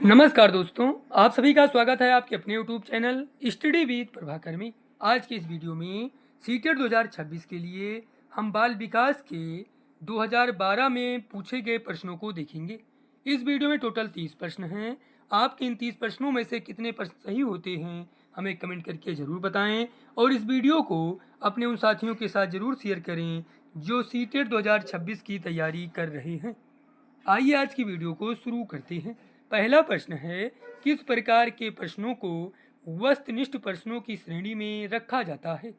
नमस्कार दोस्तों, आप सभी का स्वागत है आपके अपने YouTube channel study with Prabhakar में। आज के इस वीडियो में सीटेट 2026 के लिए हम बाल विकास के 2012 में पूछे गए प्रश्नों को देखेंगे। इस वीडियो में टोटल 30 प्रश्न हैं। आपके इन 30 प्रश्नों में से कितने प्रश्न सही होते हैं हमें कमेंट करके ज़रूर बताएं और इस वीडियो को अपने उन साथियों के साथ ज़रूर शेयर करें जो सीटेट 2026 की तैयारी कर रहे हैं। आइए आज की वीडियो को शुरू करते हैं। पहला प्रश्न है, किस प्रकार के प्रश्नों को वस्तुनिष्ठ प्रश्नों की श्रेणी में रखा जाता है?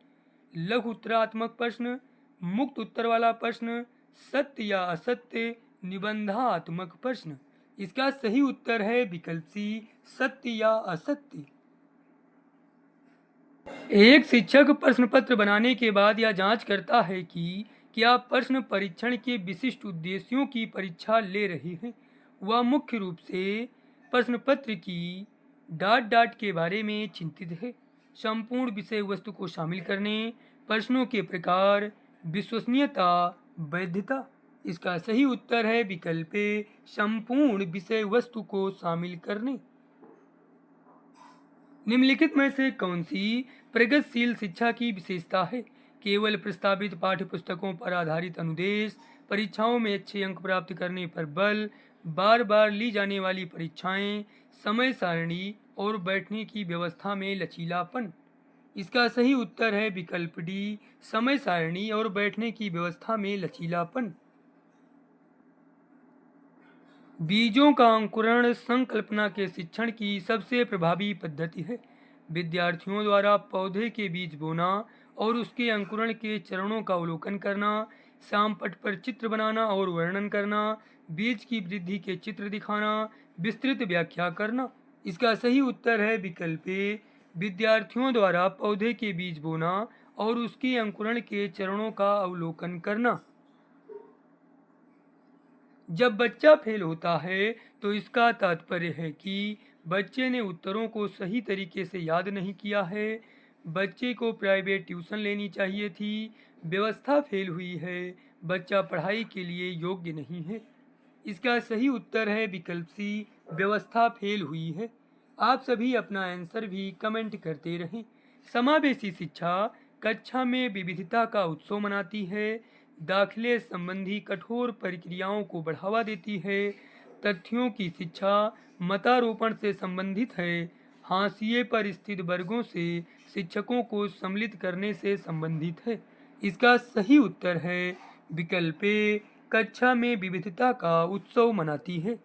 लघु उत्तरात्मक प्रश्न, मुक्त उत्तर वाला प्रश्न, सत्य या असत्य, निबंधात्मक प्रश्न। इसका सही उत्तर है विकल्प सी, सत्य या असत्य। एक शिक्षक प्रश्न पत्र बनाने के बाद यह जांच करता है कि क्या प्रश्न परीक्षण के विशिष्ट उद्देश्यों की परीक्षा ले रहे हैं। वह मुख्य रूप से प्रश्न पत्र की डाट के बारे में चिंतित है। संपूर्ण विषय वस्तु को शामिल करने, प्रश्नों के प्रकार, विश्वसनीयता, वैधता। इसका सही उत्तर है विकल्प ए, संपूर्ण विषय वस्तु को शामिल करने। निम्नलिखित में से कौन सी प्रगतिशील शिक्षा की विशेषता है? केवल प्रस्तावित पाठ्य पुस्तकों पर आधारित अनुदेश, परीक्षाओं में अच्छे अंक प्राप्त करने पर बल, बार बार ली जाने वाली परीक्षाएं, समय सारणी और बैठने की व्यवस्था में लचीलापन। इसका सही उत्तर है विकल्प डी, समय सारणी और बैठने की व्यवस्था में लचीलापन। बीजों का अंकुरण संकल्पना के शिक्षण की सबसे प्रभावी पद्धति है। विद्यार्थियों द्वारा पौधे के बीज बोना और उसके अंकुरण के चरणों का अवलोकन करना, श्यामपट्ट पर चित्र बनाना और वर्णन करना, बीज की वृद्धि के चित्र दिखाना, विस्तृत व्याख्या करना। इसका सही उत्तर है विकल्प ए, विद्यार्थियों द्वारा पौधे के बीज बोना और उसके अंकुरण के चरणों का अवलोकन करना। जब बच्चा फेल होता है तो इसका तात्पर्य है कि बच्चे ने उत्तरों को सही तरीके से याद नहीं किया है। बच्चे को प्राइवेट ट्यूशन लेनी चाहिए थी। व्यवस्था फेल हुई है। बच्चा पढ़ाई के लिए योग्य नहीं है। इसका सही उत्तर है विकल्प सी, व्यवस्था फेल हुई है। आप सभी अपना आंसर भी कमेंट करते रहें। समावेशी शिक्षा कक्षा में विविधता का उत्सव मनाती है। दाखिले संबंधी कठोर प्रक्रियाओं को बढ़ावा देती है। तथ्यों की शिक्षा मतारोपण से संबंधित है। हाशिए पर स्थित वर्गों से शिक्षकों को सम्मिलित करने से संबंधित है। इसका सही उत्तर है विकल्प ए, कक्षा में विविधता का उत्सव मनाती है।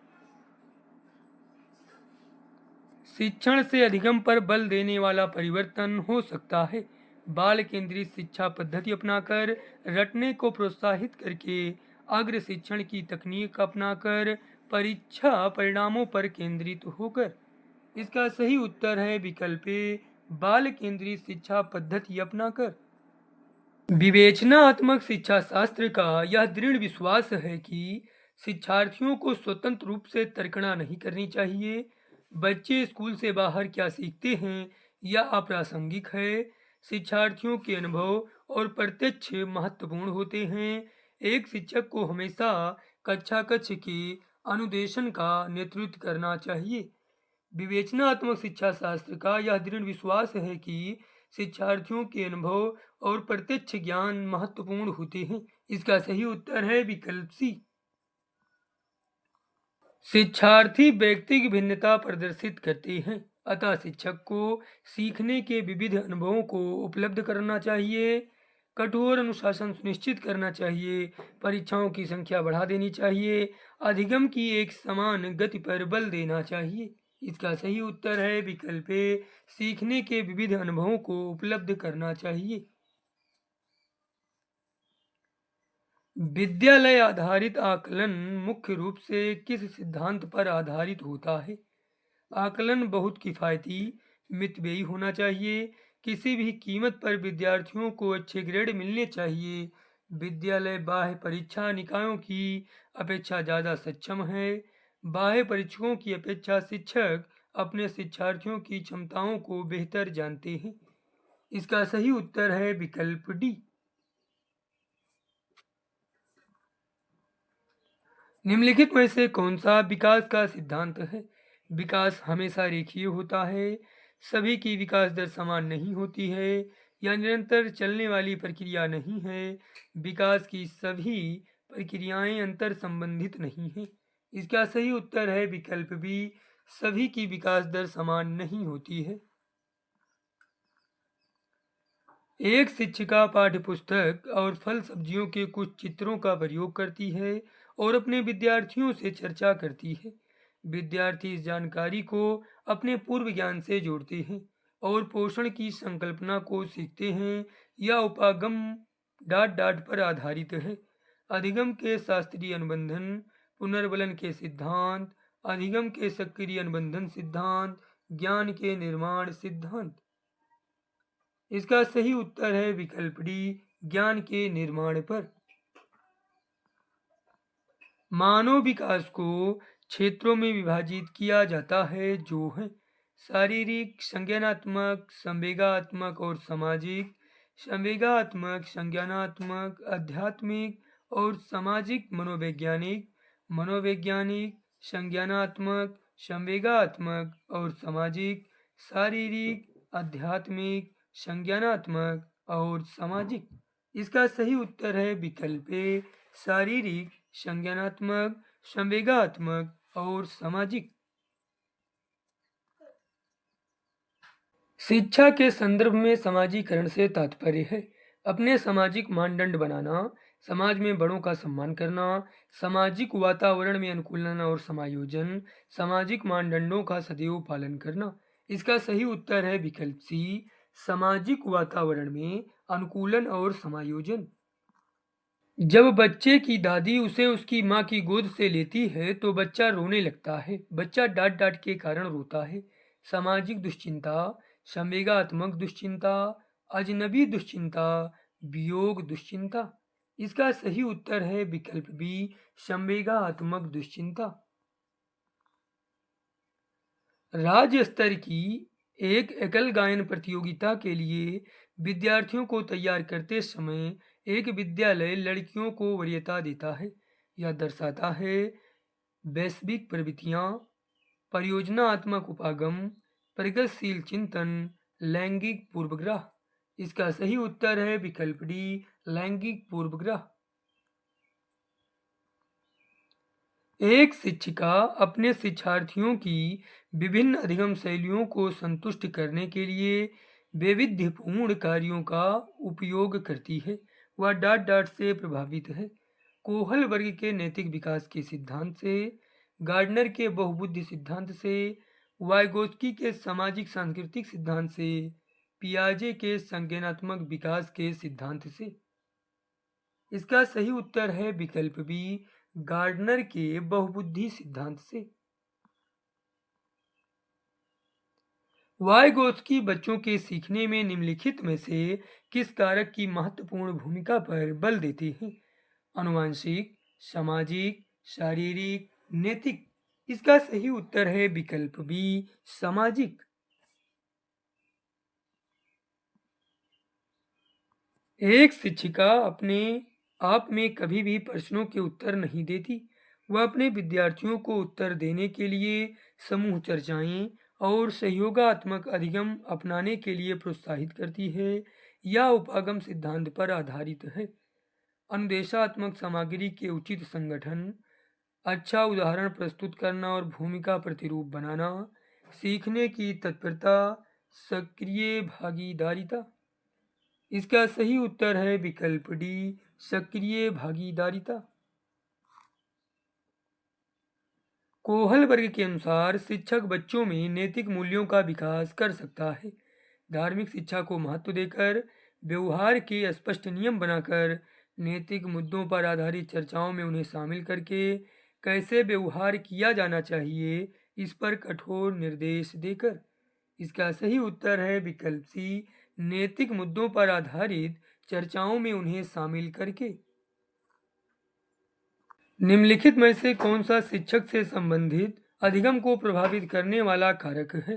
शिक्षण से अधिगम पर बल देने वाला परिवर्तन हो सकता है। बाल केंद्रित शिक्षा पद्धति अपनाकर, रटने को प्रोत्साहित करके, अग्र शिक्षण की तकनीक अपनाकर, परीक्षा परिणामों पर केंद्रित होकर। इसका सही उत्तर है विकल्प ए, बाल केंद्रित शिक्षा पद्धति अपनाकर। विवेचनात्मक शिक्षा शास्त्र का यह दृढ़ विश्वास है कि शिक्षार्थियों को स्वतंत्र रूप से तर्कना नहीं करनी चाहिए। बच्चे स्कूल से बाहर क्या सीखते हैं यह अप्रासंगिक है। शिक्षार्थियों के अनुभव और प्रत्यक्ष महत्वपूर्ण होते हैं। एक शिक्षक को हमेशा कक्षा कक्ष के अनुदेशन का नेतृत्व करना चाहिए। विवेचनात्मक शिक्षा शास्त्र का यह दृढ़ विश्वास है कि शिक्षार्थियों के अनुभव और प्रत्यक्ष ज्ञान महत्वपूर्ण होते हैं। इसका सही उत्तर है विकल्प सी। शिक्षार्थी व्यक्तिगत भिन्नता प्रदर्शित करते हैं, अतः शिक्षक को सीखने के विविध अनुभवों को उपलब्ध करना चाहिए। कठोर अनुशासन सुनिश्चित करना चाहिए। परीक्षाओं की संख्या बढ़ा देनी चाहिए। अधिगम की एक समान गति पर बल देना चाहिए। इसका सही उत्तर है विकल्प ए, सीखने के विविध अनुभवों को उपलब्ध करना चाहिए। विद्यालय आधारित आकलन मुख्य रूप से किस सिद्धांत पर आधारित होता है? आकलन बहुत किफ़ायती, मितव्ययी होना चाहिए। किसी भी कीमत पर विद्यार्थियों को अच्छे ग्रेड मिलने चाहिए। विद्यालय बाह्य परीक्षा निकायों की अपेक्षा ज़्यादा सक्षम है। बाह्य परीक्षकों की अपेक्षा शिक्षक अपने शिक्षार्थियों की क्षमताओं को बेहतर जानते हैं। इसका सही उत्तर है विकल्प डी। निम्नलिखित में से कौन सा विकास का सिद्धांत है? विकास हमेशा रेखीय होता है। सभी की विकास दर समान नहीं होती है। यह निरंतर चलने वाली प्रक्रिया नहीं है। विकास की सभी प्रक्रियाएं अंतर संबंधित नहीं हैं। इसका सही उत्तर है विकल्प बी, सभी की विकास दर समान नहीं होती है। एक शिक्षिका पाठ्यपुस्तक और फल सब्जियों के कुछ चित्रों का प्रयोग करती है और अपने विद्यार्थियों से चर्चा करती है। विद्यार्थी इस जानकारी को अपने पूर्व ज्ञान से जोड़ते हैं और पोषण की संकल्पना को सीखते हैं। यह उपागम डाट डाट पर आधारित है। अधिगम के शास्त्रीय अनुबंधन, पुनर्बलन के सिद्धांत, अधिगम के सक्रिय अनुबंधन सिद्धांत, ज्ञान के निर्माण सिद्धांत। इसका सही उत्तर है विकल्प डी, ज्ञान के निर्माण पर। मानव विकास को क्षेत्रों में विभाजित किया जाता है जो है शारीरिक, संज्ञानात्मक, संवेगात्मक और सामाजिक। संवेगात्मक, संज्ञानात्मक, आध्यात्मिक और सामाजिक। मनोवैज्ञानिक, मनोवैज्ञानिक, संज्ञानात्मक, संवेगात्मक और सामाजिक। शारीरिक, आध्यात्मिक, संज्ञानात्मक और सामाजिक। इसका सही उत्तर है विकल्प ए, शारीरिक, संज्ञानात्मक, संवेगात्मक और सामाजिक। शिक्षा के संदर्भ में समाजीकरण से तात्पर्य है अपने सामाजिक मानदंड बनाना, समाज में बड़ों का सम्मान करना, सामाजिक वातावरण में अनुकूलन और समायोजन, सामाजिक मानदंडों का सदैव पालन करना। इसका सही उत्तर है विकल्प सी, सामाजिक वातावरण में अनुकूलन और समायोजन। जब बच्चे की दादी उसे उसकी माँ की गोद से लेती है तो बच्चा रोने लगता है। बच्चा डांट डांट के कारण रोता है। सामाजिक दुश्चिंता, संवेगात्मक दुश्चिंता, अजनबी दुश्चिंता, वियोग दुश्चिंता। इसका सही उत्तर है विकल्प बी, संवेगात्मक दुश्चिंता। राज्य स्तर की एक एकल गायन प्रतियोगिता के लिए विद्यार्थियों को तैयार करते समय एक विद्यालय लड़कियों को वरीयता देता है। यह दर्शाता है वैश्विक प्रवृत्तियां, परियोजनात्मक उपागम, प्रगतिशील चिंतन, लैंगिक पूर्वग्रह। इसका सही उत्तर है विकल्प डी, लैंगिक पूर्वग्रह। एक शिक्षिका अपने शिक्षार्थियों की विभिन्न अधिगम शैलियों को संतुष्ट करने के लिए वैविध्यपूर्ण कार्यों का उपयोग करती है। वह डाट डाट से प्रभावित है। कोहल वर्ग के नैतिक विकास के सिद्धांत से, गार्डनर के बहुबुद्धि सिद्धांत से, वाइगोत्स्की के सामाजिक सांस्कृतिक सिद्धांत से, पियाजे के संज्ञानात्मक विकास के सिद्धांत से। इसका सही उत्तर है विकल्प बी, गार्डनर के बहुबुद्धि सिद्धांत से। वाइगोत्स्की बच्चों के सीखने में निम्नलिखित में से किस कारक की महत्वपूर्ण भूमिका पर बल देते हैं? आनुवांशिक, सामाजिक, शारीरिक, नैतिक। इसका सही उत्तर है विकल्प बी, सामाजिक। एक शिक्षिका अपने आप में कभी भी प्रश्नों के उत्तर नहीं देती। वह अपने विद्यार्थियों को उत्तर देने के लिए समूह चर्चाएं और सहयोगात्मक अधिगम अपनाने के लिए प्रोत्साहित करती है। यह उपागम सिद्धांत पर आधारित है। अनुदेशात्मक सामग्री के उचित संगठन, अच्छा उदाहरण प्रस्तुत करना और भूमिका प्रतिरूप बनाना, सीखने की तत्परता, सक्रिय भागीदारिता। इसका सही उत्तर है विकल्प डी, सक्रिय भागीदारिता। कोहल वर्ग के अनुसार शिक्षक बच्चों में नैतिक मूल्यों का विकास कर सकता है। धार्मिक शिक्षा को महत्व देकर, व्यवहार के स्पष्ट नियम बनाकर, नैतिक मुद्दों पर आधारित चर्चाओं में उन्हें शामिल करके, कैसे व्यवहार किया जाना चाहिए इस पर कठोर निर्देश देकर। इसका सही उत्तर है विकल्प सी, नैतिक मुद्दों पर आधारित चर्चाओं में उन्हें शामिल करके। निम्नलिखित में से कौन सा शिक्षक से संबंधित अधिगम को प्रभावित करने वाला कारक है?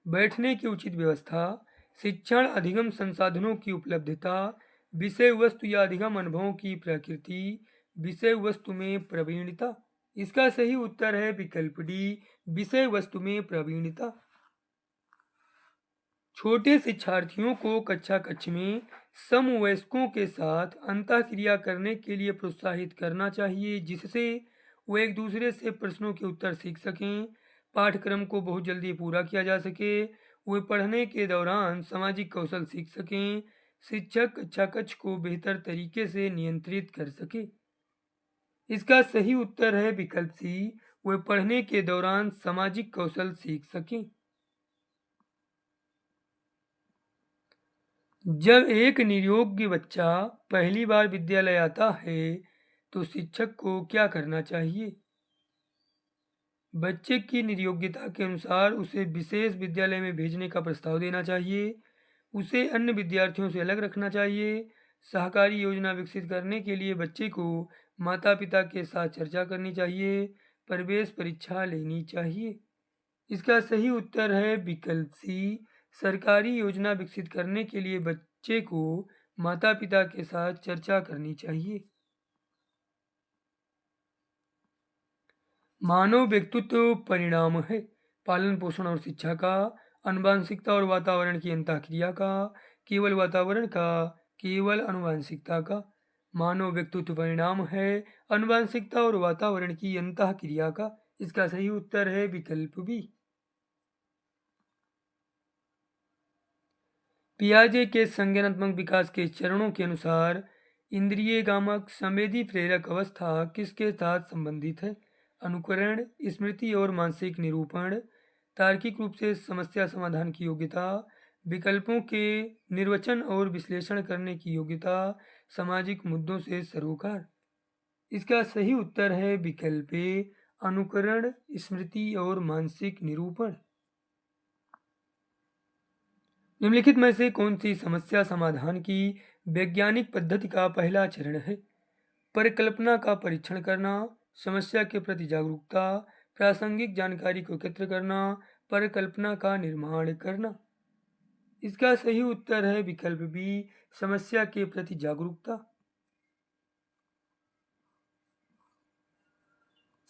बैठने की उचित व्यवस्था, शिक्षण अधिगम संसाधनों की उपलब्धता, विषय वस्तु या अधिगम अनुभवों की प्रकृति, विषय वस्तु में प्रवीणता। इसका सही उत्तर है विकल्प डी, विषय वस्तु में प्रवीणता। छोटे शिक्षार्थियों को कक्षा कक्ष में समवयस्कों के साथ अंतःक्रिया करने के लिए प्रोत्साहित करना चाहिए, जिससे वो एक दूसरे से प्रश्नों के उत्तर सीख सकें, पाठ्यक्रम को बहुत जल्दी पूरा किया जा सके, वे पढ़ने के दौरान सामाजिक कौशल सीख सकें, शिक्षक कक्षा कक्ष को बेहतर तरीके से नियंत्रित कर सके। इसका सही उत्तर है विकल्प सी, वे पढ़ने के दौरान सामाजिक कौशल सीख सकें। जब एक नियोग्य बच्चा पहली बार विद्यालय आता है तो शिक्षक को क्या करना चाहिए? बच्चे की नियोग्यता के अनुसार उसे विशेष विद्यालय में भेजने का प्रस्ताव देना चाहिए, उसे अन्य विद्यार्थियों से अलग रखना चाहिए, सहकारी योजना विकसित करने के लिए बच्चे को माता पिता के साथ चर्चा करनी चाहिए, प्रवेश परीक्षा लेनी चाहिए। इसका सही उत्तर है विकल्प सी, सरकारी योजना विकसित करने के लिए बच्चे को माता पिता के साथ चर्चा करनी चाहिए। मानव व्यक्तित्व परिणाम है पालन पोषण और शिक्षा का, आनुवांशिकता और वातावरण की अंतःक्रिया का, केवल वातावरण का, केवल आनुवांशिकता का। मानव व्यक्तित्व परिणाम है आनुवांशिकता और वातावरण की अंतःक्रिया का। इसका सही उत्तर है विकल्प बी। पियाजे के संज्ञानात्मक विकास के चरणों के अनुसार इंद्रिय गामक संवेदी प्रेरक अवस्था किसके साथ संबंधित है? अनुकरण, स्मृति और मानसिक निरूपण, तार्किक रूप से समस्या समाधान की योग्यता, विकल्पों के निर्वचन और विश्लेषण करने की योग्यता, सामाजिक मुद्दों से सरोकार। इसका सही उत्तर है विकल्प ए, अनुकरण, स्मृति और मानसिक निरूपण। निम्नलिखित में से कौन सी समस्या समाधान की वैज्ञानिक पद्धति का पहला चरण है? परिकल्पना का परीक्षण करना, समस्या के प्रति जागरूकता, प्रासंगिक जानकारी को एकत्र करना, परिकल्पना का निर्माण करना। इसका सही उत्तर है विकल्प बी, समस्या के प्रति जागरूकता।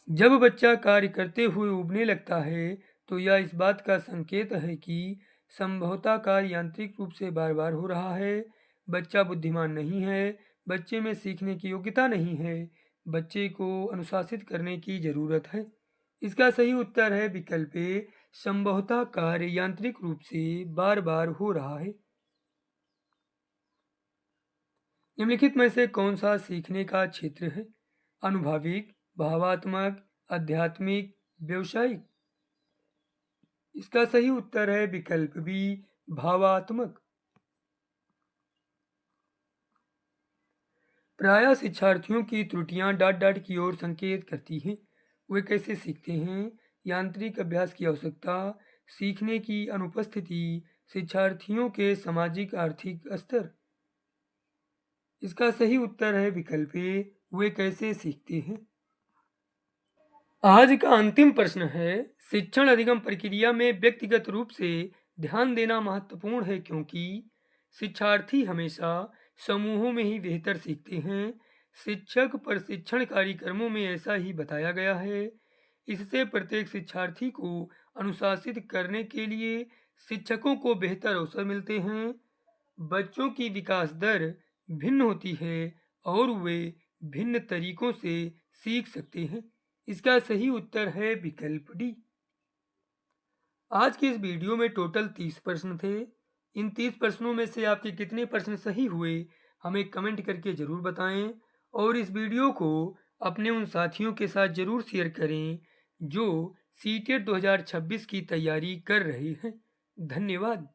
जब बच्चा कार्य करते हुए उबने लगता है तो यह इस बात का संकेत है कि संभवतः कार्य यांत्रिक रूप से बार बार हो रहा है, बच्चा बुद्धिमान नहीं है, बच्चे में सीखने की योग्यता नहीं है, बच्चे को अनुशासित करने की जरूरत है। इसका सही उत्तर है विकल्प ए, संभवतः कार्य यांत्रिक रूप से बार बार हो रहा है। निम्नलिखित में से कौन सा सीखने का क्षेत्र है? अनुभविक, भावात्मक, आध्यात्मिक, व्यवसायिक। इसका सही उत्तर है विकल्प बी, भावात्मक। प्रायः शिक्षार्थियों की त्रुटियां डांट डांट की ओर संकेत करती हैं। वे कैसे सीखते हैं? यांत्रिक अभ्यास की आवश्यकता, सीखने की अनुपस्थिति, शिक्षार्थियों के सामाजिक आर्थिक स्तर। इसका सही उत्तर है विकल्प ए, वे कैसे सीखते हैं। आज का अंतिम प्रश्न है, शिक्षण अधिगम प्रक्रिया में व्यक्तिगत रूप से ध्यान देना महत्वपूर्ण है क्योंकि शिक्षार्थी हमेशा समूहों में ही बेहतर सीखते हैं। शिक्षक प्रशिक्षण कार्यक्रमों में ऐसा ही बताया गया है। इससे प्रत्येक शिक्षार्थी को अनुशासित करने के लिए शिक्षकों को बेहतर अवसर मिलते हैं। बच्चों की विकास दर भिन्न होती है और वे भिन्न तरीकों से सीख सकते हैं। इसका सही उत्तर है विकल्प डी। आज की इस वीडियो में टोटल 30 प्रश्न थे। इन 30 प्रश्नों में से आपके कितने प्रश्न सही हुए हमें कमेंट करके ज़रूर बताएं और इस वीडियो को अपने उन साथियों के साथ ज़रूर शेयर करें जो सीटेट 2026 की तैयारी कर रहे हैं। धन्यवाद।